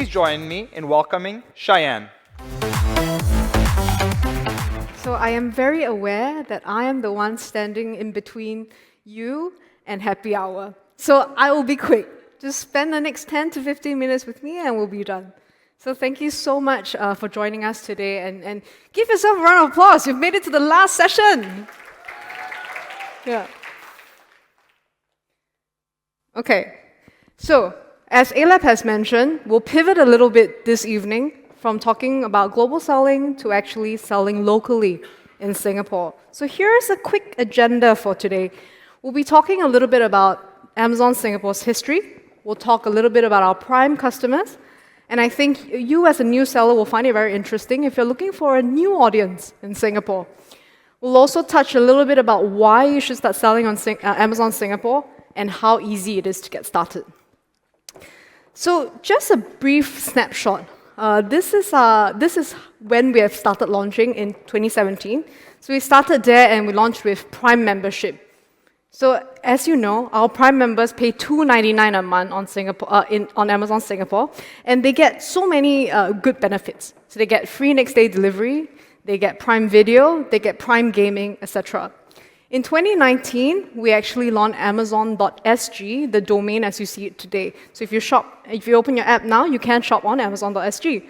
please join me in welcoming Cheyenne. So I am very aware that I am the one standing in between you and happy hour. So I will be quick. Just spend the next 10 to 15 minutes with me and we'll be done. So thank you so much for joining us today and give yourself a round of applause. You've made it to the last session. Yeah. Okay. So as Alep has mentioned, we'll pivot a little bit this evening from talking about global selling to actually selling locally in Singapore. So here's a quick agenda for today. We'll be talking a little bit about Amazon Singapore's history. We'll talk a little bit about our prime customers. And I think you as a new seller will find it very interesting if you're looking for a new audience in Singapore. We'll also touch a little bit about why you should start selling on Amazon Singapore and how easy it is to get started. So just a brief snapshot. This is when we have started launching in 2017. So we started there and we launched with Prime membership. So as you know, our Prime members pay $2.99 a month on Amazon Singapore, and they get so many good benefits. So they get free next day delivery, they get Prime Video, they get Prime Gaming, etc. In 2019, we actually launched Amazon.sg, the domain as you see it today. So if you open your app now, you can shop on Amazon.sg.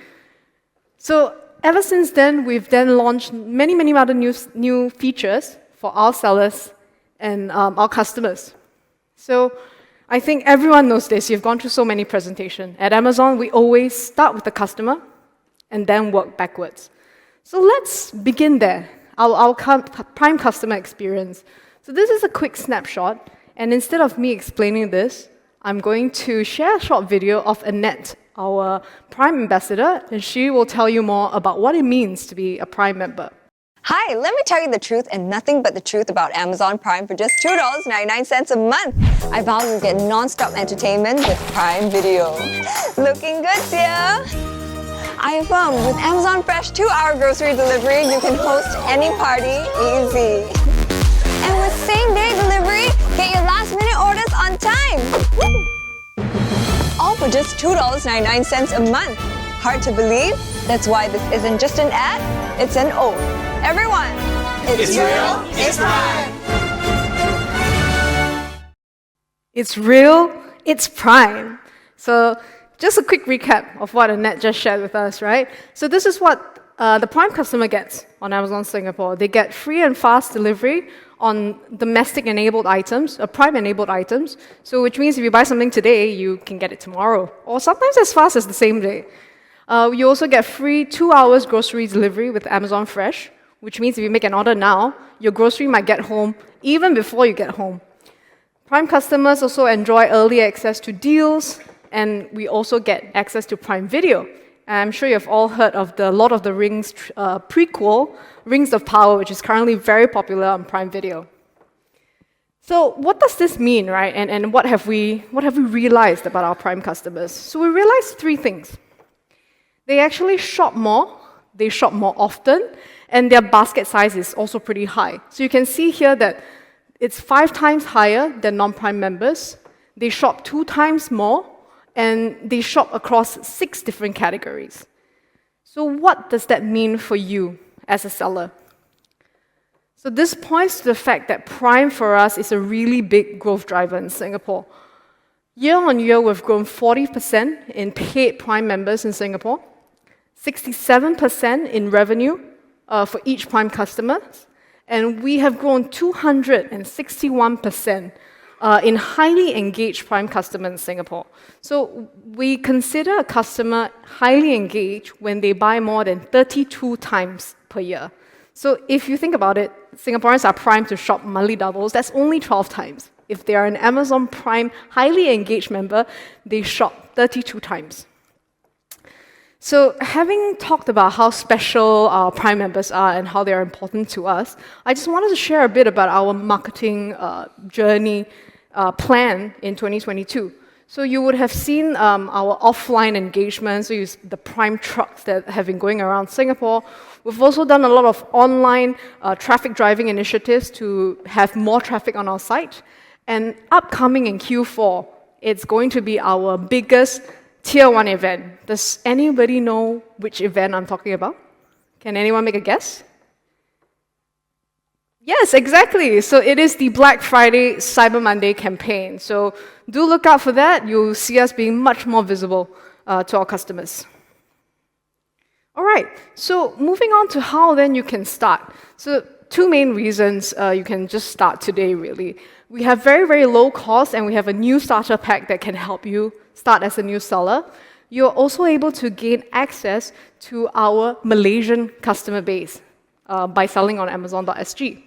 So ever since then, we've then launched many other new features for our sellers and our customers. So I think everyone knows this. You've gone through so many presentations. At Amazon, we always start with the customer and then work backwards. So let's begin there. Our prime customer experience. So this is a quick snapshot, and instead of me explaining this, I'm going to share a short video of Annette, our Prime ambassador, and she will tell you more about what it means to be a Prime member. Hi, let me tell you the truth and nothing but the truth about Amazon Prime for just $2.99 a month. I vow you'll get non-stop entertainment with Prime Video. Looking good, dear? I affirm, with Amazon Fresh 2-hour grocery delivery, you can host any party easy. And with same-day delivery, get your last-minute orders on time. All for just $2.99 a month. Hard to believe? That's why this isn't just an ad, it's an oath. Everyone, it's real, it's Prime. It's real, it's Prime. So just a quick recap of what Annette just shared with us, right? So this is what the Prime customer gets on Amazon Singapore. They get free and fast delivery on domestic-enabled items, Prime-enabled items, so which means if you buy something today, you can get it tomorrow, or sometimes as fast as the same day. You also get free 2 hours grocery delivery with Amazon Fresh, which means if you make an order now, your grocery might get home even before you get home. Prime customers also enjoy early access to deals, and we also get access to Prime Video. I'm sure you've all heard of the Lord of the Rings prequel, Rings of Power, which is currently very popular on Prime Video. So what does this mean, right? And what have we realized about our Prime customers? So we realized 3 things. They actually shop more, they shop more often, and their basket size is also pretty high. So you can see here that it's 5 times higher than non-Prime members. They shop 2 times more, and they shop across 6 different categories. So what does that mean for you as a seller? So this points to the fact that Prime for us is a really big growth driver in Singapore. Year on year, we've grown 40% in paid Prime members in Singapore, 67% in revenue for each Prime customer, and we have grown 261% in highly engaged Prime customers in Singapore. So we consider a customer highly engaged when they buy more than 32 times per year. So if you think about it, Singaporeans are primed to shop monthly doubles. That's only 12 times. If they are an Amazon Prime highly engaged member, they shop 32 times. So having talked about how special our Prime members are and how they are important to us, I just wanted to share a bit about our marketing journey plan in 2022. So you would have seen our offline engagements, so the Prime trucks that have been going around Singapore. We've also done a lot of online traffic driving initiatives to have more traffic on our site. And upcoming in Q4, it's going to be our biggest Tier 1 event. Does anybody know which event I'm talking about? Can anyone make a guess? Yes, exactly. So it is the Black Friday Cyber Monday campaign. So do look out for that. You'll see us being much more visible to our customers. All right, so moving on to how then you can start. So two main reasons you can just start today, really. We have very, very low cost, and we have a new starter pack that can help you start as a new seller. You're also able to gain access to our Malaysian customer base by selling on Amazon.sg.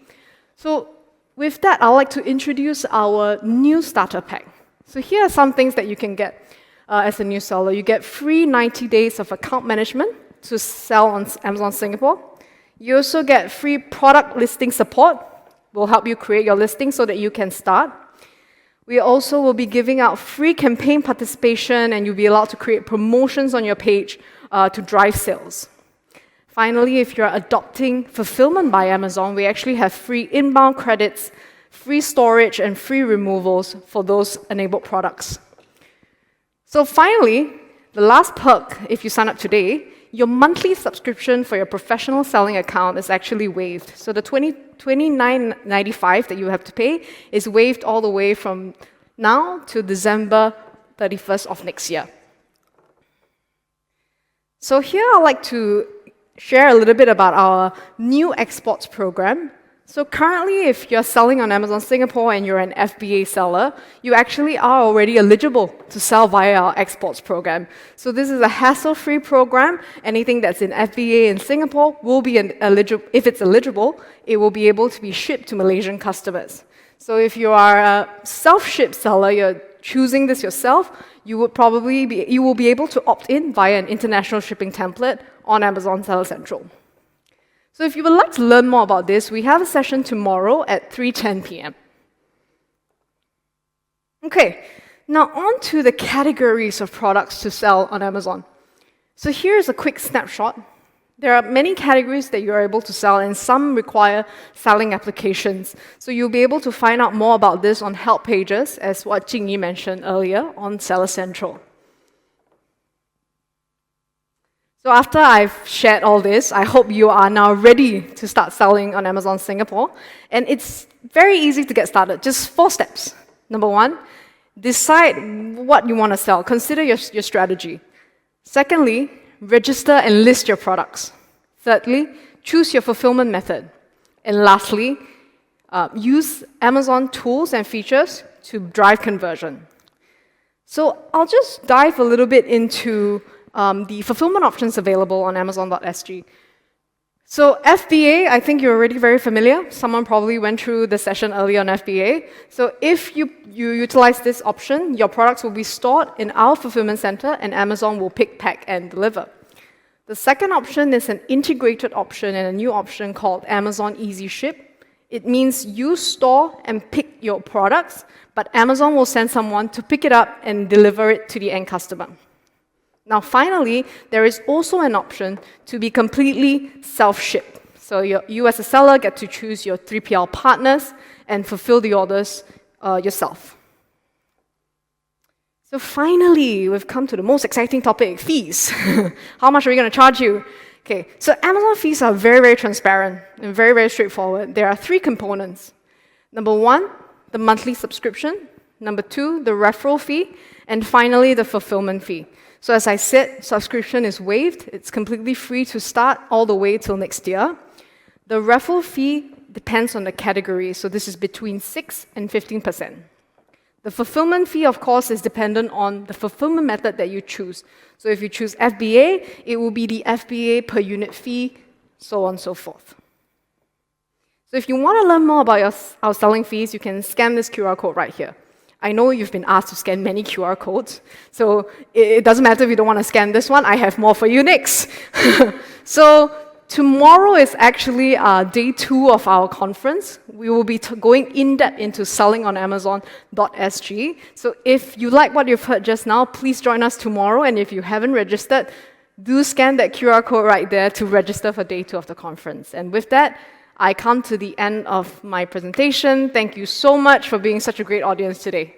So with that, I'd like to introduce our new starter pack. So here are some things that you can get as a new seller. You get free 90 days of account management to sell on Amazon Singapore. You also get free product listing support. We'll help you create your listing so that you can start. We also will be giving out free campaign participation, and you'll be allowed to create promotions on your page to drive sales. Finally, if you're adopting Fulfillment by Amazon, we actually have free inbound credits, free storage, and free removals for those enabled products. So finally, the last perk, if you sign up today, your monthly subscription for your professional selling account is actually waived. So the $29.95 that you have to pay is waived all the way from now to December 31st of next year. So here I'd like to share a little bit about our new exports program. So currently, if you're selling on Amazon Singapore and you're an FBA seller, you actually are already eligible to sell via our exports program. So this is a hassle-free program. Anything that's in FBA in Singapore will be eligible. If it's eligible, it will be able to be shipped to Malaysian customers. So if you are a self-ship seller, you're choosing this yourself, you will be able to opt in via an international shipping template on Amazon Seller Central. So if you would like to learn more about this, we have a session tomorrow at 3:10 p.m. Okay, now on to the categories of products to sell on Amazon. So here's a quick snapshot. There are many categories that you're able to sell, and some require selling applications. So you'll be able to find out more about this on help pages, as what Jingyi mentioned earlier, on Seller Central. So after I've shared all this, I hope you are now ready to start selling on Amazon Singapore. And it's very easy to get started, just 4 steps. Number 1, decide what you want to sell. Consider your strategy. Secondly, register and list your products. Thirdly, choose your fulfillment method. And lastly, use Amazon tools and features to drive conversion. So I'll just dive a little bit into the fulfillment options available on Amazon.sg. So FBA, I think you're already very familiar. Someone probably went through the session earlier on FBA. So if you utilize this option, your products will be stored in our fulfillment center, and Amazon will pick, pack, and deliver. The second option is an integrated option and a new option called Amazon Easy Ship. It means you store and pick your products, but Amazon will send someone to pick it up and deliver it to the end customer. Now, finally, there is also an option to be completely self-shipped. So you as a seller get to choose your 3PL partners and fulfill the orders yourself. So finally, we've come to the most exciting topic, fees. How much are we going to charge you? Okay, so Amazon fees are very, very transparent and very, very straightforward. There are 3 components. Number 1, the monthly subscription. Number 2, the referral fee. And finally, the fulfillment fee. So as I said, subscription is waived. It's completely free to start all the way till next year. The referral fee depends on the category, so this is between 6 and 15%. The fulfillment fee, of course, is dependent on the fulfillment method that you choose. So if you choose FBA, it will be the FBA per unit fee, so on and so forth. So if you want to learn more about our selling fees, you can scan this QR code right here. I know you've been asked to scan many QR codes, so it doesn't matter if you don't want to scan this one. I have more for you next. So tomorrow is actually day 2 of our conference. We will be going in-depth into selling on Amazon.sg. So if you like what you've heard just now, please join us tomorrow. And if you haven't registered, do scan that QR code right there to register for day 2 of the conference. And with that, I come to the end of my presentation. Thank you so much for being such a great audience today.